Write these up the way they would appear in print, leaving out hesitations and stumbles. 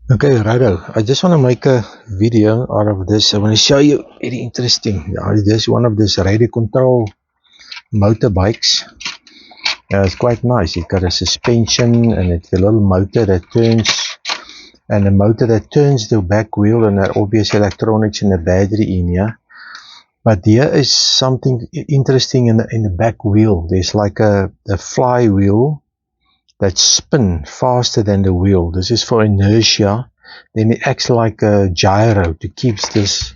Okay, righto. I just want to make a video out of this. I want to show you very interesting. This is one of these radio control motorbikes. It's quite nice. It's got a suspension and it's a little motor that turns, and a motor that turns the back wheel, and there are obvious electronics and a battery in here. But here is something interesting in the back wheel. There's like a flywheel that spin faster than the wheel. This is for inertia. Then it acts like a gyro to keep the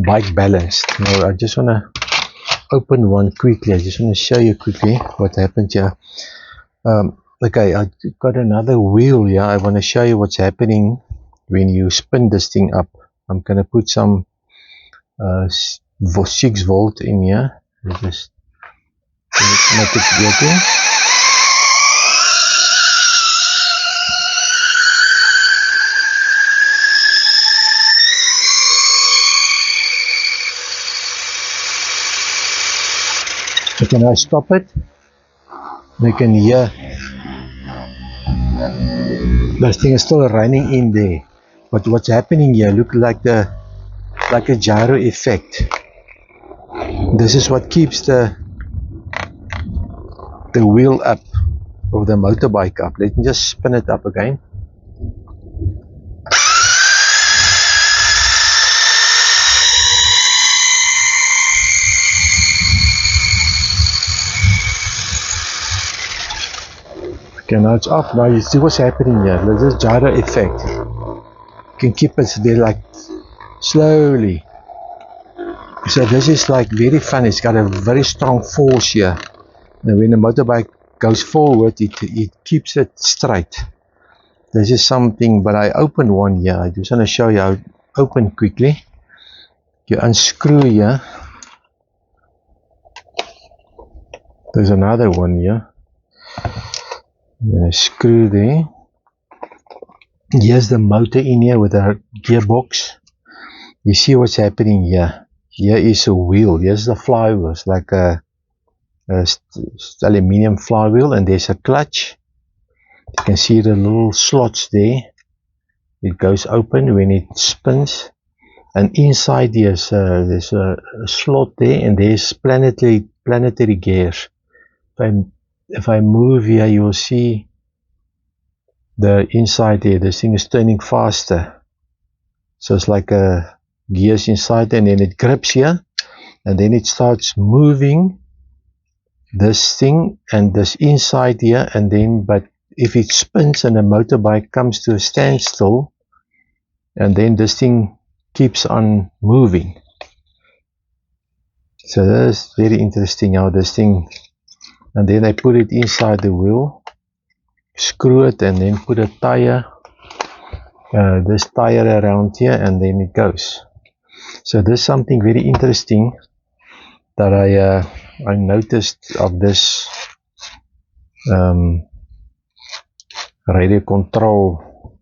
bike balanced. Now I just want to open one quickly. I just want to show you quickly what happened here. Okay, I got another wheel here. I want to show you what's happening when you spin this thing up. I'm going to put some 6 volt in here. Just make it working. So can I stop it? You can hear this thing is still running in there. But what's happening here look like a gyro effect. This is what keeps the wheel up of the motorbike up. Let me just spin it up again. Okay, now it's off. Now you see what's happening here. There's this gyro effect. You can keep it there like slowly. So this is like very fun. It's got a very strong force here. And when the motorbike goes forward, it keeps it straight. This is something, but I opened one here. I just want to show you how it opened quickly. You unscrew here. There's another one here. You're going to screw there. Here's the motor in here with a gearbox. You see what's happening here. Here is a wheel. Here's the flywheel. It's like a aluminium flywheel, and there's a clutch. You can see the little slots there. It goes open when it spins, and inside there's a slot there, and there's planetary gears. If I move here, you'll see the inside there. This thing is turning faster, so it's like a gears inside, and then it grips here, and then it starts moving this thing and this inside here, and then but if it spins and the motorbike comes to a standstill, and then this thing keeps on moving. So that's very interesting how this thing, and then I put it inside the wheel, screw it, and then put a tire, this tire around here, and then it goes. So there's something very interesting that I noticed of this radio control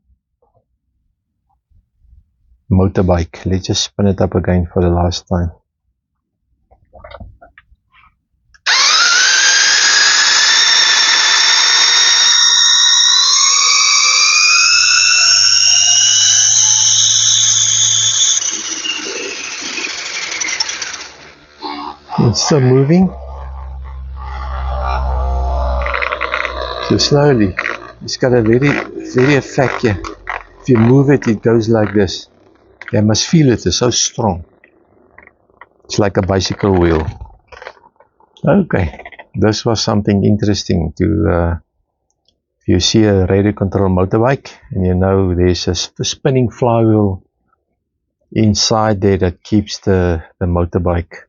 motorbike. Let's just spin it up again for the last time. It's still moving. So slowly. It's got a very effect here. If you move it, it goes like this. You must feel it. It's so strong. It's like a bicycle wheel. Okay, this was something interesting to. If you see a radio control motorbike, and you know there's a spinning flywheel inside there that keeps the motorbike,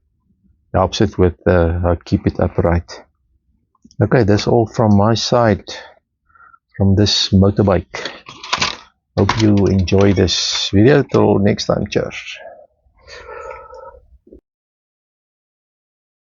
helps it with keep it upright. Okay, that's all from my side from this motorbike. Hope you enjoy this video. Till next time, cheers.